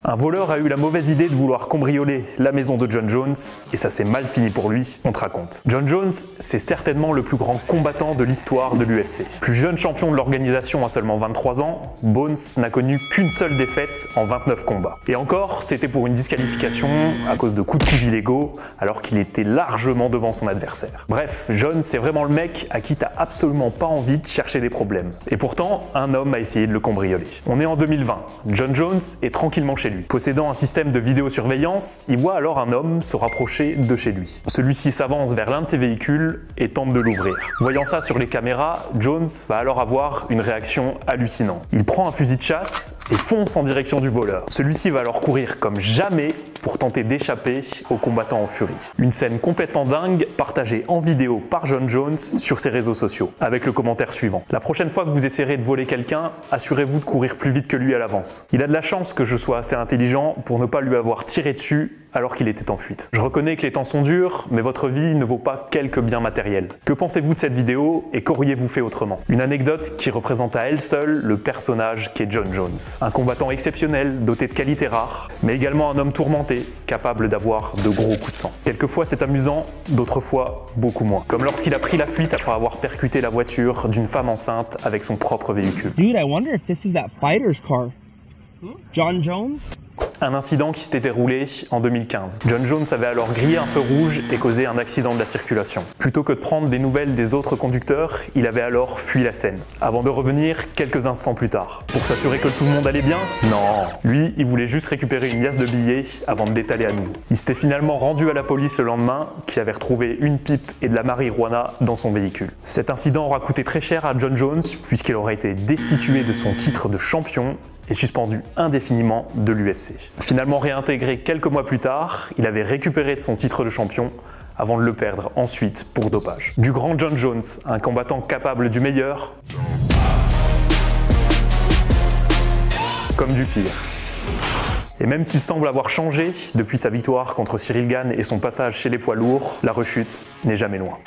Un voleur a eu la mauvaise idée de vouloir cambrioler la maison de Jon Jones et ça s'est mal fini pour lui, on te raconte. Jon Jones, c'est certainement le plus grand combattant de l'histoire de l'UFC. Plus jeune champion de l'organisation à seulement 23 ans, Bones n'a connu qu'une seule défaite en 29 combats. Et encore, c'était pour une disqualification à cause de coups de coude illégaux alors qu'il était largement devant son adversaire. Bref, Jon, c'est vraiment le mec à qui t'as absolument pas envie de chercher des problèmes. Et pourtant, un homme a essayé de le cambrioler. On est en 2020, Jon Jones est tranquillement chez lui. Possédant un système de vidéosurveillance, il voit alors un homme se rapprocher de chez lui. Celui-ci s'avance vers l'un de ses véhicules et tente de l'ouvrir. Voyant ça sur les caméras, Jones va alors avoir une réaction hallucinante. Il prend un fusil de chasse et fonce en direction du voleur. Celui-ci va alors courir comme jamais pour tenter d'échapper aux combattants en furie. Une scène complètement dingue partagée en vidéo par Jon Jones sur ses réseaux sociaux, avec le commentaire suivant. La prochaine fois que vous essayerez de voler quelqu'un, assurez-vous de courir plus vite que lui à l'avance. Il a de la chance que je sois assez intelligent pour ne pas lui avoir tiré dessus alors qu'il était en fuite. Je reconnais que les temps sont durs, mais votre vie ne vaut pas quelques biens matériels. Que pensez-vous de cette vidéo et qu'auriez-vous fait autrement? Une anecdote qui représente à elle seule le personnage qu'est Jon Jones. Un combattant exceptionnel, doté de qualités rares, mais également un homme tourmenté, capable d'avoir de gros coups de sang. Quelquefois c'est amusant, d'autres fois beaucoup moins. Comme lorsqu'il a pris la fuite après avoir percuté la voiture d'une femme enceinte avec son propre véhicule. Dude, I wonder if this is that fighter's car. Jon Jones? Un incident qui s'était déroulé en 2015. Jon Jones avait alors grillé un feu rouge et causé un accident de la circulation. Plutôt que de prendre des nouvelles des autres conducteurs, il avait alors fui la scène, avant de revenir quelques instants plus tard. Pour s'assurer que tout le monde allait bien? Non. Lui, il voulait juste récupérer une liasse de billets avant de détaler à nouveau. Il s'était finalement rendu à la police le lendemain, qui avait retrouvé une pipe et de la marijuana dans son véhicule. Cet incident aura coûté très cher à Jon Jones, puisqu'il aurait été destitué de son titre de champion et suspendu indéfiniment de l'UFC. Finalement réintégré quelques mois plus tard, il avait récupéré de son titre de champion avant de le perdre ensuite pour dopage. Du grand Jon Jones, un combattant capable du meilleur comme du pire. Et même s'il semble avoir changé depuis sa victoire contre Cyril Gane et son passage chez les poids lourds, la rechute n'est jamais loin.